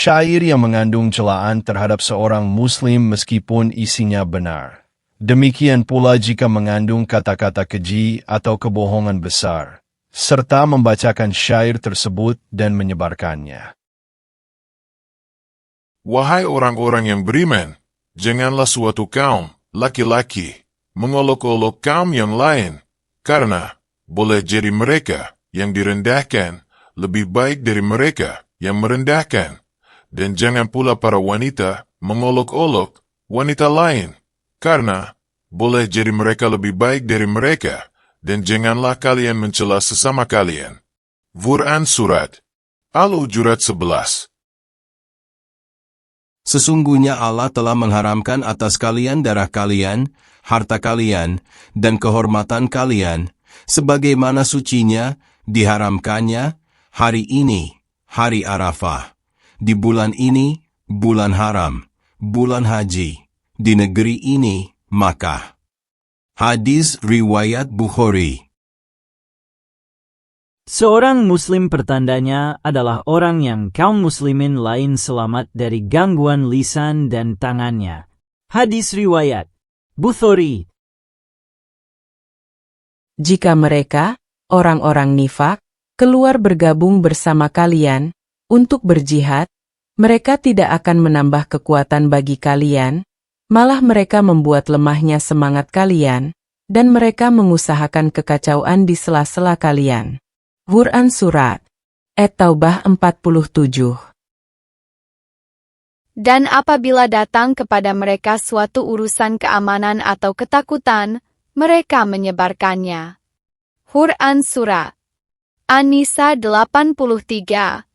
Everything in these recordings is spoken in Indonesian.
Syair yang mengandung celaan terhadap seorang Muslim meskipun isinya benar. Demikian pula jika mengandung kata-kata keji atau kebohongan besar, serta membacakan syair tersebut dan menyebarkannya. Wahai orang-orang yang beriman, janganlah suatu kaum, laki-laki, mengolok-olok kaum yang lain, karena boleh jadi mereka yang direndahkan lebih baik dari mereka yang merendahkan. Dan jangan pula para wanita mengolok-olok wanita lain, karena boleh jadi mereka lebih baik dari mereka, dan janganlah kalian mencela sesama kalian. Quran Surat Al-Hujurat 11. Sesungguhnya Allah telah mengharamkan atas kalian darah kalian, harta kalian, dan kehormatan kalian, sebagaimana sucinya, diharamkannya, hari ini, hari Arafah. Di bulan ini, bulan haram, bulan haji, di negeri ini, Makkah. Hadis riwayat Bukhari. Seorang Muslim pertandanya adalah orang yang kaum muslimin lain selamat dari gangguan lisan dan tangannya. Hadis riwayat Bukhari. Jika mereka, orang-orang nifak, keluar bergabung bersama kalian, untuk berjihad, mereka tidak akan menambah kekuatan bagi kalian, malah mereka membuat lemahnya semangat kalian, dan mereka mengusahakan kekacauan di sela-sela kalian. Quran Surat At-Taubah 47. Dan apabila datang kepada mereka suatu urusan keamanan atau ketakutan, mereka menyebarkannya. Quran Surat An-Nisa 83.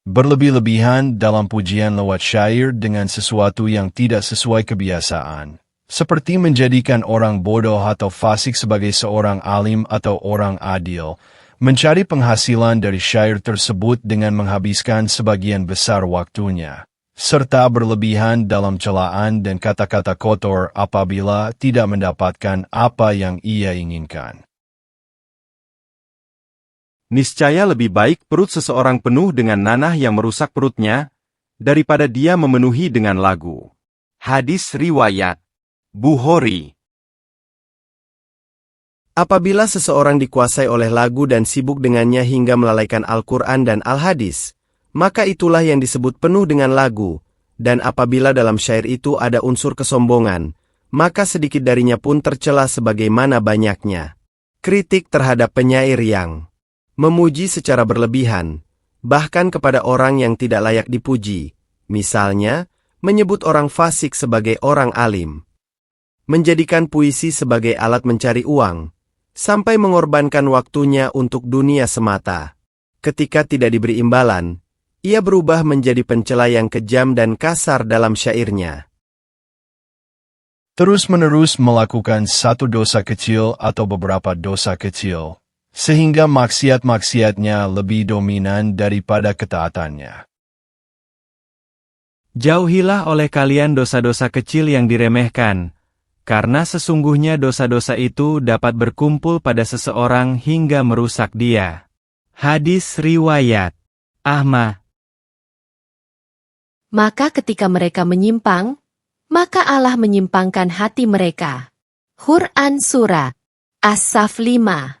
Berlebih-lebihan dalam pujian lewat syair dengan sesuatu yang tidak sesuai kebiasaan, seperti menjadikan orang bodoh atau fasik sebagai seorang alim atau orang adil, mencari penghasilan dari syair tersebut dengan menghabiskan sebagian besar waktunya, serta berlebihan dalam celaan dan kata-kata kotor apabila tidak mendapatkan apa yang ia inginkan. Niscaya lebih baik perut seseorang penuh dengan nanah yang merusak perutnya, daripada dia memenuhi dengan lagu. Hadis riwayat Bukhari. Apabila seseorang dikuasai oleh lagu dan sibuk dengannya hingga melalaikan Al-Quran dan Al-Hadis, maka itulah yang disebut penuh dengan lagu, dan apabila dalam syair itu ada unsur kesombongan, maka sedikit darinya pun tercela sebagaimana banyaknya. Kritik terhadap penyair yang memuji secara berlebihan, bahkan kepada orang yang tidak layak dipuji, misalnya, menyebut orang fasik sebagai orang alim, menjadikan puisi sebagai alat mencari uang, sampai mengorbankan waktunya untuk dunia semata. Ketika tidak diberi imbalan, ia berubah menjadi pencela yang kejam dan kasar dalam syairnya. Terus-menerus melakukan satu dosa kecil atau beberapa dosa kecil, sehingga maksiat-maksiatnya lebih dominan daripada ketaatannya. Jauhilah oleh kalian dosa-dosa kecil yang diremehkan, karena sesungguhnya dosa-dosa itu dapat berkumpul pada seseorang hingga merusak dia. Hadis riwayat Ahmad. Maka ketika mereka menyimpang, maka Allah menyimpangkan hati mereka. Quran Surah As-Saff 5.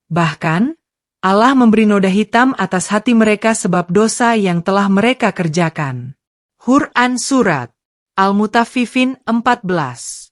Bahkan, Allah memberi noda hitam atas hati mereka sebab dosa yang telah mereka kerjakan. Quran Surat Al-Mutaffifin 14.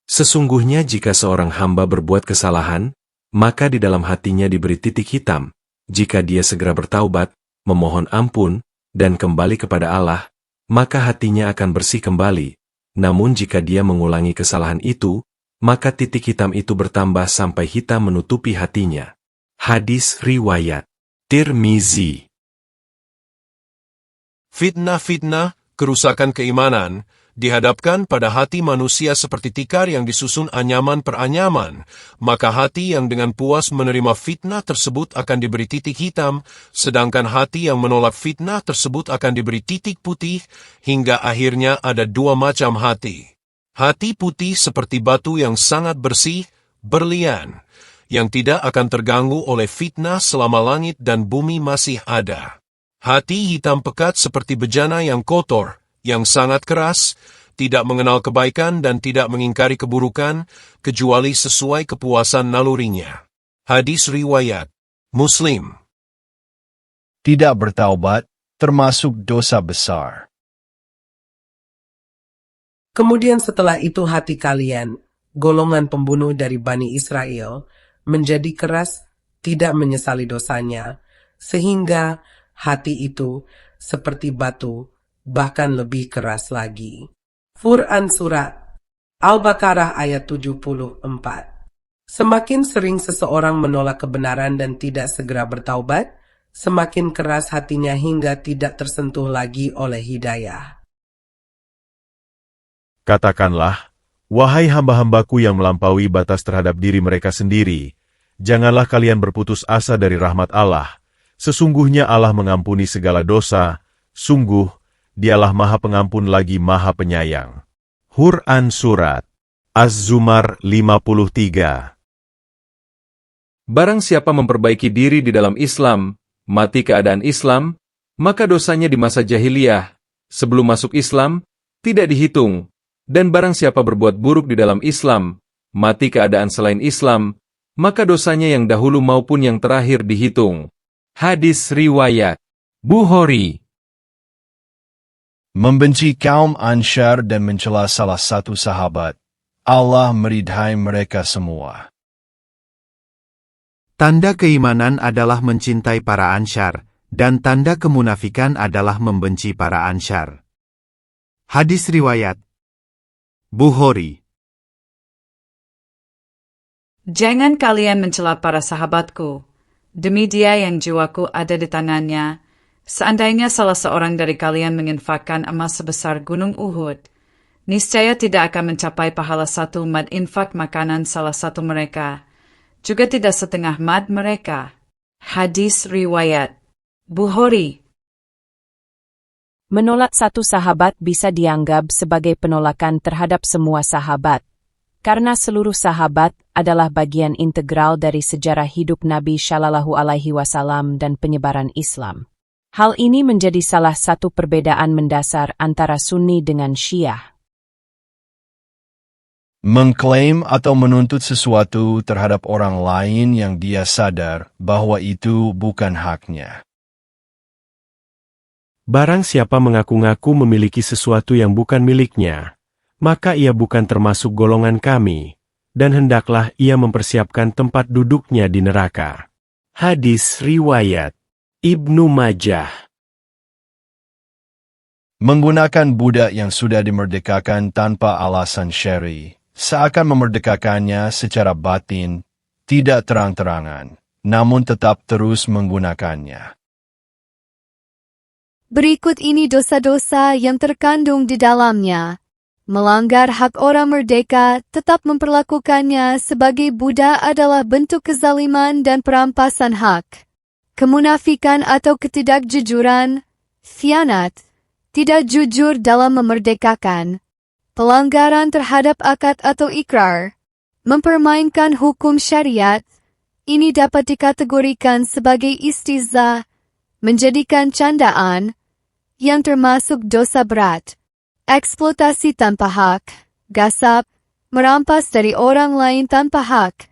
Sesungguhnya jika seorang hamba berbuat kesalahan, maka di dalam hatinya diberi titik hitam. Jika dia segera bertaubat, memohon ampun, dan kembali kepada Allah, maka hatinya akan bersih kembali. Namun jika dia mengulangi kesalahan itu, maka titik hitam itu bertambah sampai hitam menutupi hatinya. Hadis riwayat Tirmizi. Fitnah-fitnah, kerusakan keimanan, dihadapkan pada hati manusia seperti tikar yang disusun anyaman per anyaman, maka hati yang dengan puas menerima fitnah tersebut akan diberi titik hitam, sedangkan hati yang menolak fitnah tersebut akan diberi titik putih, hingga akhirnya ada dua macam hati. Hati putih seperti batu yang sangat bersih, berlian, yang tidak akan terganggu oleh fitnah selama langit dan bumi masih ada. Hati hitam pekat seperti bejana yang kotor, yang sangat keras, tidak mengenal kebaikan dan tidak mengingkari keburukan, kecuali sesuai kepuasan nalurinya. Hadis riwayat Muslim. Tidak bertaubat, termasuk dosa besar. Kemudian setelah itu hati kalian, golongan pembunuh dari Bani Israel, menjadi keras, tidak menyesali dosanya, sehingga hati itu seperti batu, bahkan lebih keras lagi. Quran Surat Al-Baqarah ayat 74. Semakin sering seseorang menolak kebenaran dan tidak segera bertaubat, semakin keras hatinya hingga tidak tersentuh lagi oleh hidayah. Katakanlah, wahai hamba-hambaku yang melampaui batas terhadap diri mereka sendiri, janganlah kalian berputus asa dari rahmat Allah. Sesungguhnya Allah mengampuni segala dosa, sungguh, Dialah Maha Pengampun lagi Maha Penyayang. Quran Surat Az-Zumar 53. Barang siapa memperbaiki diri di dalam Islam, mati keadaan Islam, maka dosanya di masa jahiliyah, sebelum masuk Islam, tidak dihitung. Dan barang siapa berbuat buruk di dalam Islam, mati keadaan selain Islam, maka dosanya yang dahulu maupun yang terakhir dihitung. Hadis riwayat Bukhari. Membenci kaum Ansyar dan mencela salah satu sahabat. Allah meridhai mereka semua. Tanda keimanan adalah mencintai para Ansyar, dan tanda kemunafikan adalah membenci para Ansyar. Hadis riwayat Bukhari. Jangan kalian mencela para sahabatku. Demi Dia yang jiwaku ada di tangannya, seandainya salah seorang dari kalian menginfakkan emas sebesar gunung Uhud, niscaya tidak akan mencapai pahala satu mad infak makanan salah satu mereka, juga tidak setengah mad mereka. Hadis riwayat Bukhari. Menolak satu sahabat bisa dianggap sebagai penolakan terhadap semua sahabat, karena seluruh sahabat adalah bagian integral dari sejarah hidup Nabi Shallallahu Alaihi Wasallam dan penyebaran Islam. Hal ini menjadi salah satu perbedaan mendasar antara Sunni dengan Syiah. Mengklaim atau menuntut sesuatu terhadap orang lain yang dia sadar bahwa itu bukan haknya. Barang siapa mengaku-ngaku memiliki sesuatu yang bukan miliknya, maka ia bukan termasuk golongan kami, dan hendaklah ia mempersiapkan tempat duduknya di neraka. Hadis riwayat Ibnu Majah. Menggunakan budak yang sudah dimerdekakan tanpa alasan syar'i, seakan memerdekakannya secara batin, tidak terang-terangan, namun tetap terus menggunakannya. Berikut ini dosa-dosa yang terkandung di dalamnya. Melanggar hak orang merdeka, tetap memperlakukannya sebagai budak adalah bentuk kezaliman dan perampasan hak. Kemunafikan atau ketidakjujuran, khianat, tidak jujur dalam memerdekakan, pelanggaran terhadap akad atau ikrar, mempermainkan hukum syariat, ini dapat dikategorikan sebagai istihza, menjadikan candaan, yang termasuk dosa berat. Eksploitasi tanpa hak, gasap, merampas dari orang lain tanpa hak.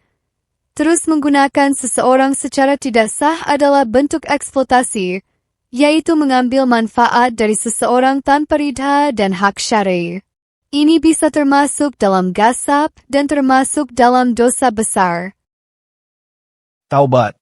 Terus menggunakan seseorang secara tidak sah adalah bentuk eksploitasi, yaitu mengambil manfaat dari seseorang tanpa ridha dan hak syar'i. Ini bisa termasuk dalam gasap dan termasuk dalam dosa besar. Taubat.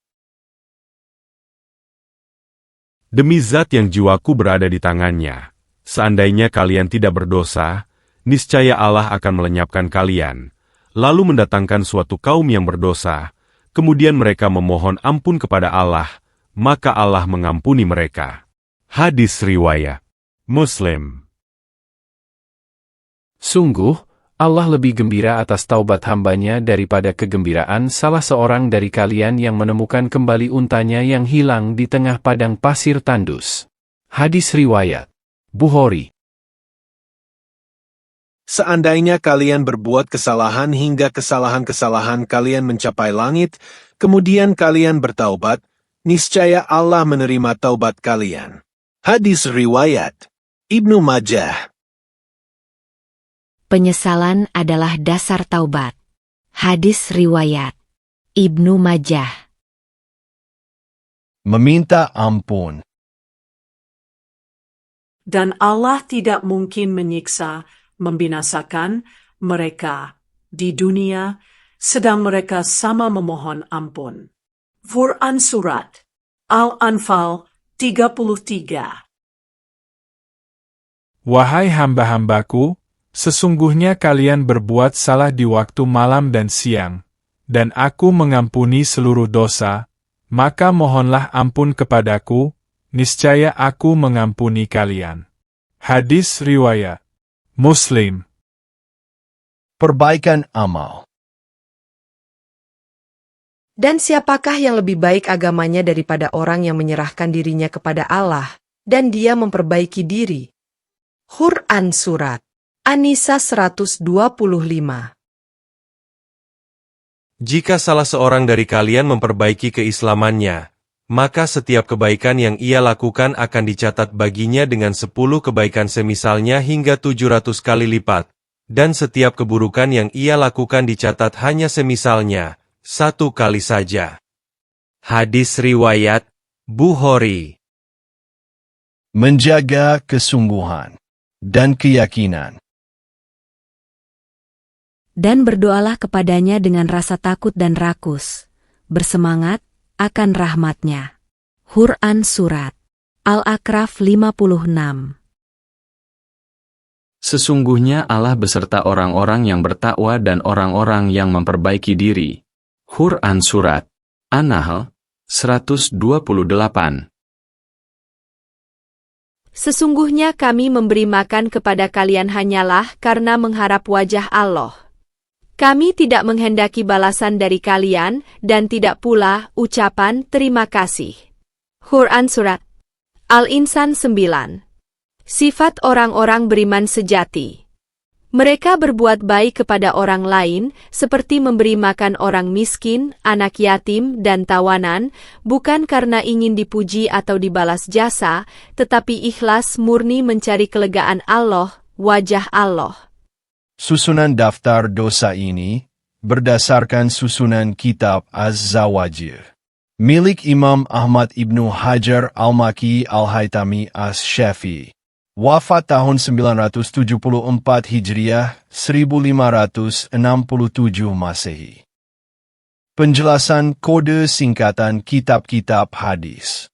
Demi zat yang jiwaku berada di tangannya, seandainya kalian tidak berdosa, niscaya Allah akan melenyapkan kalian, lalu mendatangkan suatu kaum yang berdosa, kemudian mereka memohon ampun kepada Allah, maka Allah mengampuni mereka. Hadis riwayat Muslim. Sungguh, Allah lebih gembira atas taubat hambanya daripada kegembiraan salah seorang dari kalian yang menemukan kembali untanya yang hilang di tengah padang pasir tandus. Hadis riwayat Bukhari. Seandainya kalian berbuat kesalahan hingga kesalahan-kesalahan kalian mencapai langit, kemudian kalian bertaubat, niscaya Allah menerima taubat kalian. Hadis riwayat Ibnu Majah. Penyesalan adalah dasar taubat. Hadis riwayat Ibnu Majah. Meminta ampun. Dan Allah tidak mungkin menyiksa, membinasakan mereka di dunia, sedang mereka sama memohon ampun. Quran Surat Al-Anfal 33. Wahai hamba-hambaku, sesungguhnya kalian berbuat salah di waktu malam dan siang, dan aku mengampuni seluruh dosa, maka mohonlah ampun kepadaku, niscaya aku mengampuni kalian. Hadis riwayat Muslim. Perbaikan amal. Dan siapakah yang lebih baik agamanya daripada orang yang menyerahkan dirinya kepada Allah, dan dia memperbaiki diri? Quran Surat An-Nisa 125. Jika salah seorang dari kalian memperbaiki keislamannya, maka setiap kebaikan yang ia lakukan akan dicatat baginya dengan 10 kebaikan semisalnya hingga 700 kali lipat, dan setiap keburukan yang ia lakukan dicatat hanya semisalnya, 1 kali saja. Hadis riwayat Bukhari. Menjaga kesungguhan dan keyakinan. Dan berdoalah kepadanya dengan rasa takut dan rakus, bersemangat akan rahmat-Nya. Quran Surat Al-A'raf 56. Sesungguhnya Allah beserta orang-orang yang bertakwa dan orang-orang yang memperbaiki diri. Quran Surat An-Nahl 128. Sesungguhnya kami memberi makan kepada kalian hanyalah karena mengharap wajah Allah. Kami tidak menghendaki balasan dari kalian dan tidak pula ucapan terima kasih. Quran Surat Al-Insan 9. Sifat orang-orang beriman sejati. Mereka berbuat baik kepada orang lain, seperti memberi makan orang miskin, anak yatim, dan tawanan, bukan karena ingin dipuji atau dibalas jasa, tetapi ikhlas murni mencari kelegaan Allah, wajah Allah. Susunan daftar dosa ini berdasarkan susunan kitab Az-Zawajir, milik Imam Ahmad Ibnu Hajar Al-Maki Al-Haytami As-Syafi'i. Wafat tahun 974 Hijriah, 1567 Masehi. Penjelasan kode singkatan kitab-kitab hadis.